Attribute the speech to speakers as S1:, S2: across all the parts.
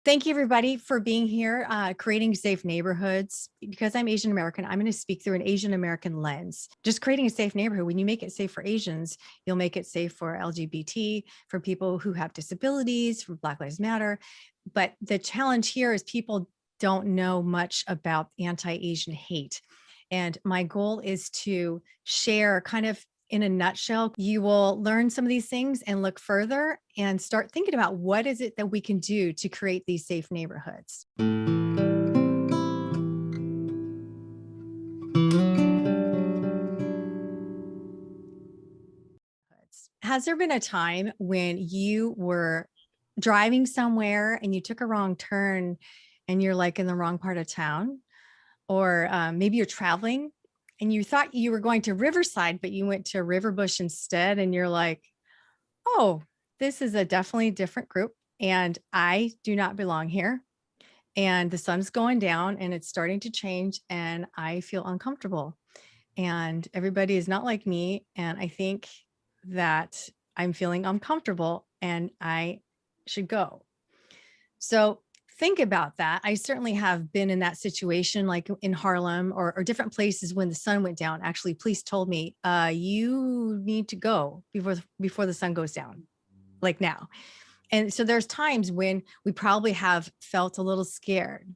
S1: Thank you, everybody, for being here, creating safe neighborhoods. Because I'm Asian American, I'm going to speak through an Asian American lens. Just creating a safe neighborhood, when you make it safe for Asians, you'll make it safe for LGBT, for people who have disabilities, for Black Lives Matter. But the challenge here is people don't know much about anti-Asian hate. And my goal is to share kind of in a nutshell. You will learn some of these things and look further and start thinking about what is it that we can do to create these safe neighborhoods. Has there been a time when you were driving somewhere and you took a wrong turn and you're like in the wrong part of town? Or maybe you're traveling and you thought you were going to Riverside, but you went to Riverbush instead. And you're like, oh, this is a definitely different group and I do not belong here. And the sun's going down and it's starting to change and I feel uncomfortable. And everybody is not like me. And I think that I'm feeling uncomfortable and I should go. So think about that. I certainly have been in that situation, like in Harlem or different places when the sun went down. Actually, police told me, you need to go before the sun goes down, like now. And so there's times when we probably have felt a little scared.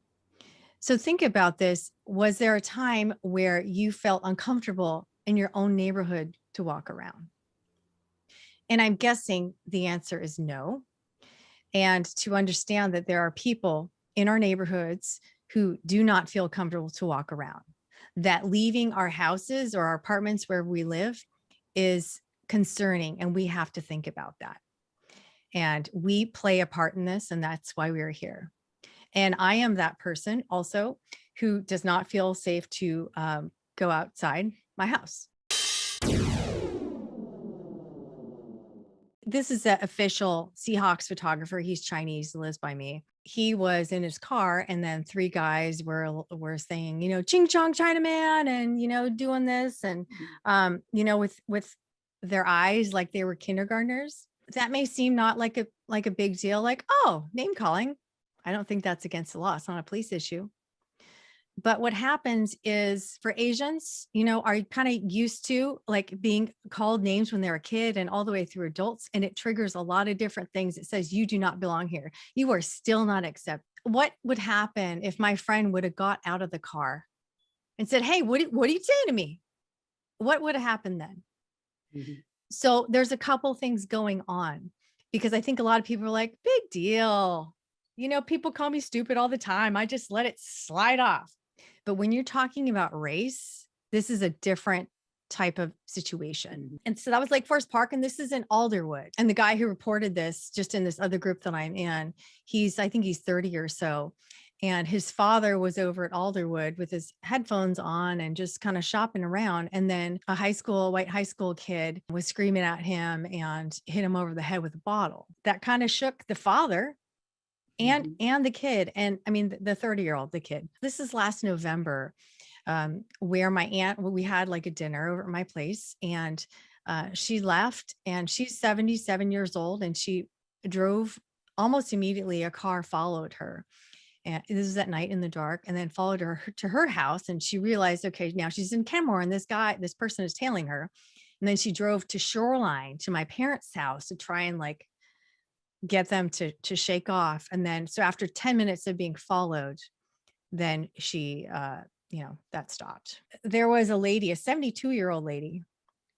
S1: So think about this. Was there a time where you felt uncomfortable in your own neighborhood to walk around? And I'm guessing the answer is no. And to understand that there are people in our neighborhoods who do not feel comfortable to walk around, that leaving our houses or our apartments where we live is concerning. And we have to think about that. And we play a part in this, and that's why we are here. And I am that person also who does not feel safe to go outside my house. This is the official Seahawks photographer. He's Chinese, lives by me. He was in his car, and then three guys were saying, "Ching Chong Chinaman," and doing this, and with their eyes like they were kindergartners. That may seem not like a big deal, like, oh, name calling. I don't think that's against the law. It's not a police issue. But what happens is for Asians, are kind of used to like being called names when they're a kid and all the way through adults. And it triggers a lot of different things. It says, you do not belong here. You are still not accepted. What would happen if my friend would have got out of the car and said, hey, what are you saying to me? What would have happened then? Mm-hmm. So there's a couple things going on because I think a lot of people are like, big deal. People call me stupid all the time. I just let it slide off. But when you're talking about race, this is a different type of situation. Mm-hmm. And so that was like Forest Park, and this is in Alderwood. And the guy who reported this just in this other group that I'm in, I think he's 30 or so. And his father was over at Alderwood with his headphones on and just kind of shopping around. And then a white high school kid was screaming at him and hit him over the head with a bottle. That kind of shook the father and the kid. And I mean, the 30-year-old, the kid. This is last November, where my aunt, we had like a dinner over at my place, and she left, and she's 77 years old, and she drove almost immediately. A car followed her. And this is at night in the dark, and then followed her to her house. And she realized, okay, now she's in Kenmore and this person is tailing her. And then she drove to Shoreline to my parents' house to try and like get them to shake off. And then, so after 10 minutes of being followed, then she, that stopped. There was a lady, a 72-year-old lady,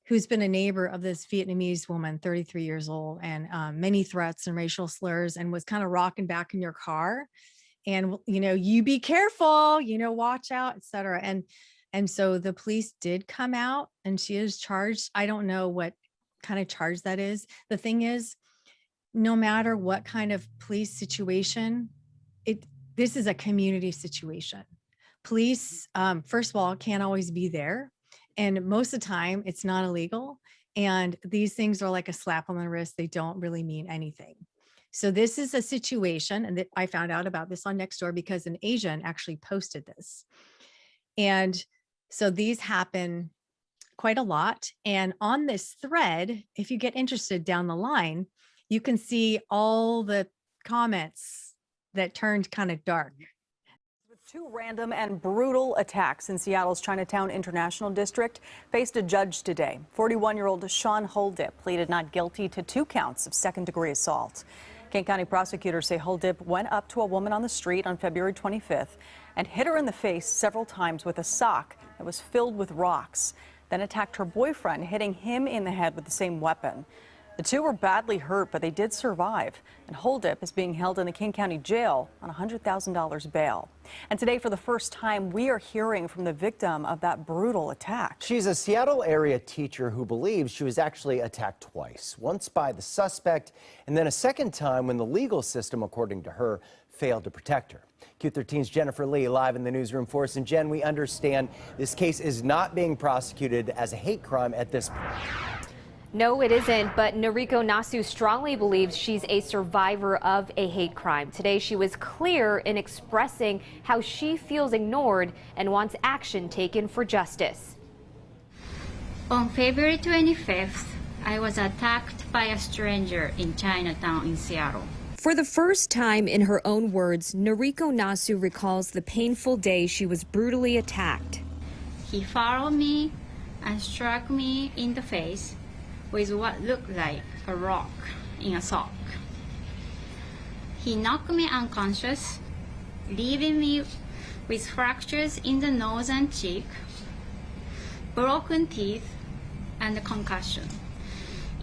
S1: who's been a neighbor of this Vietnamese woman, 33 years old, and many threats and racial slurs, and was kind of rocking back in your car. And, you be careful, watch out, et cetera. And so the police did come out, and she is charged. I don't know what kind of charge that is. The thing is, no matter what kind of police situation, this is a community situation. Police, first of all, can't always be there. And most of the time it's not illegal. And these things are like a slap on the wrist. They don't really mean anything. So this is a situation, and that I found out about this on Nextdoor because an Asian actually posted this. And so these happen quite a lot. And on this thread, if you get interested down the line, you can see all the comments that turned kind of dark.
S2: Two random and brutal attacks in Seattle's Chinatown International District faced a judge today. 41-year-old Sean Holdip pleaded not guilty to 2 counts of second-degree assault. Kane County prosecutors say Holdip went up to a woman on the street on February 25th and hit her in the face several times with a sock that was filled with rocks, then attacked her boyfriend, hitting him in the head with the same weapon. The two were badly hurt, but they did survive. And Holdip is being held in the King County Jail on $100,000 bail. And today, for the first time, we are hearing from the victim of that brutal attack.
S3: She's a Seattle area teacher who believes she was actually attacked twice, once by the suspect and then a second time when the legal system, according to her, failed to protect her. Q13's Jennifer Lee live in the newsroom for us. And Jen, we understand this case is not being prosecuted as a hate crime at this point.
S4: No, it isn't, but Noriko Nasu strongly believes she's a survivor of a hate crime. Today, she was clear in expressing how she feels ignored and wants action taken for justice.
S5: On February 25th, I was attacked by a stranger in Chinatown in Seattle.
S4: For the first time, in her own words, Noriko Nasu recalls the painful day she was brutally attacked.
S5: He followed me and struck me in the face with what looked like a rock in a sock. He knocked me unconscious, leaving me with fractures in the nose and cheek, broken teeth, and a concussion.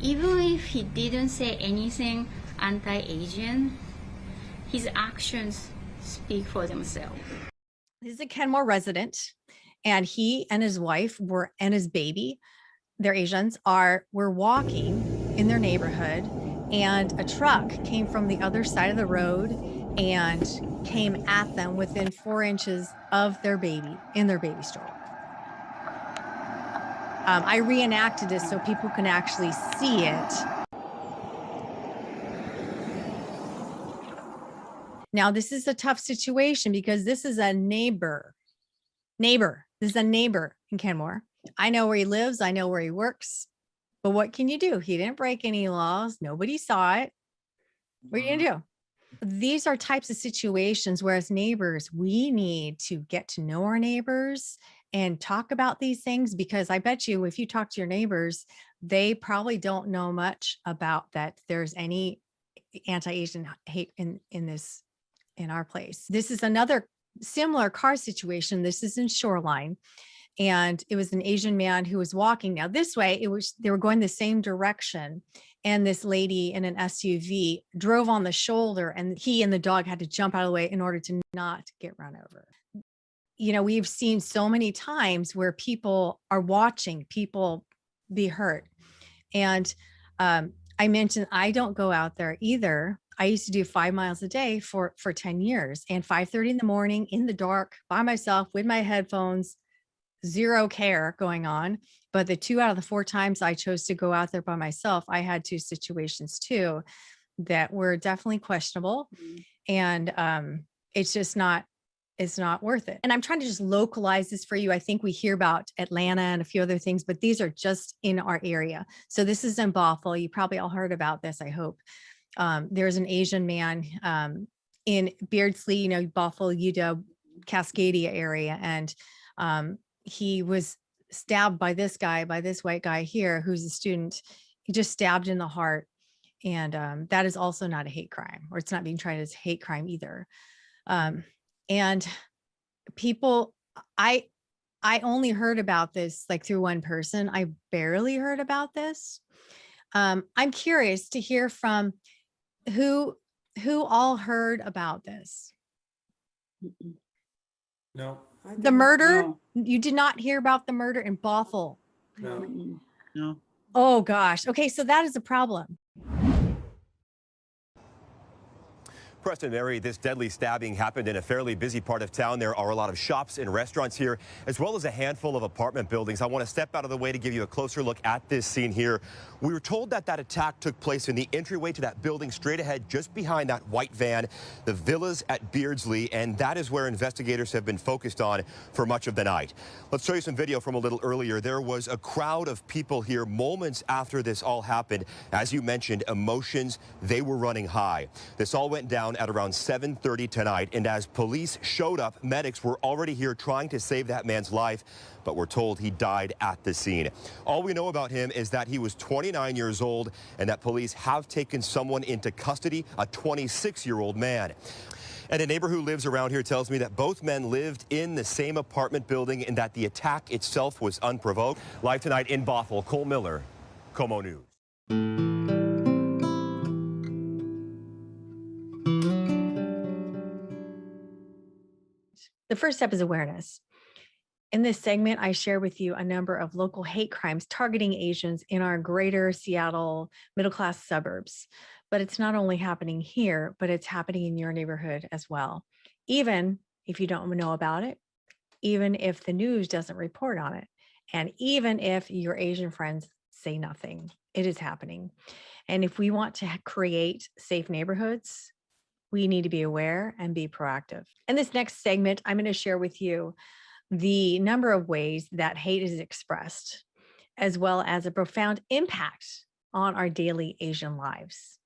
S5: Even if he didn't say anything anti-Asian, his actions speak for themselves.
S1: This is a Kenmore resident, and he and his wife and his baby, they're Asians, were walking in their neighborhood, and a truck came from the other side of the road and came at them within 4 inches of their baby, in their baby stroller. I reenacted this so people can actually see it. Now, this is a tough situation because this is a neighbor. This is a neighbor in Kenmore. I know where he lives. I know where he works. But what can you do? He didn't break any laws. Nobody saw it. What are you going to do? These are types of situations where as neighbors, we need to get to know our neighbors and talk about these things, because I bet you if you talk to your neighbors, they probably don't know much about that there's any anti-Asian hate in our place. This is another similar car situation. This is in Shoreline. And it was an Asian man who was walking. Now this way, they were going the same direction. And this lady in an SUV drove on the shoulder, and he and the dog had to jump out of the way in order to not get run over. You know, we've seen so many times where people are watching people be hurt. And I mentioned I don't go out there either. I used to do 5 miles a day for 10 years, and 5:30 in the morning in the dark by myself with my headphones, zero care going on. But the 2 out of the 4 times I chose to go out there by myself, I had 2 situations too that were definitely questionable. And it's just not, it's not worth it. And I'm trying to just localize this for you. I think we hear about Atlanta and a few other things, but these are just in our area. So this is in Bothell. You probably all heard about this, I hope. There's an Asian man in Beardsley, you know, Bothell, UW, Cascadia area. And he was stabbed by this white guy here, who's a student. He just stabbed in the heart. And that is also not a hate crime, or it's not being tried as hate crime either. And people, I only heard about this like through one person. I barely heard about this. I'm curious to hear from who all heard about this.
S6: No.
S1: The murder? No. You did not hear about the murder in Bothell?
S6: No.
S7: No.
S1: Oh gosh. Okay, so that is a problem.
S8: Preston, Mary, this deadly stabbing happened in a fairly busy part of town. There are a lot of shops and restaurants here, as well as a handful of apartment buildings. I want to step out of the way to give you a closer look at this scene here. We were told that that attack took place in the entryway to that building straight ahead, just behind that white van, the Villas at Beardsley, and that is where investigators have been focused on for much of the night. Let's show you some video from a little earlier. There was a crowd of people here moments after this all happened. As you mentioned, emotions, they were running high. This all went down down at around 7:30 tonight, and as police showed up, medics were already here trying to save that man's life, but we're told he died at the scene. All we know about him is that he was 29 years old and that police have taken someone into custody, a 26-year-old man. And a neighbor who lives around here tells me that both men lived in the same apartment building and that the attack itself was unprovoked. Live tonight in Bothell, Cole Miller, Como News.
S1: The first step is awareness. In this segment, I share with you a number of local hate crimes targeting Asians in our greater Seattle middle-class suburbs. But it's not only happening here, but it's happening in your neighborhood as well. Even if you don't know about it, even if the news doesn't report on it, and even if your Asian friends say nothing, it is happening. And if we want to create safe neighborhoods, we need to be aware and be proactive. In this next segment, I'm going to share with you the number of ways that hate is expressed, as well as a profound impact on our daily Asian lives.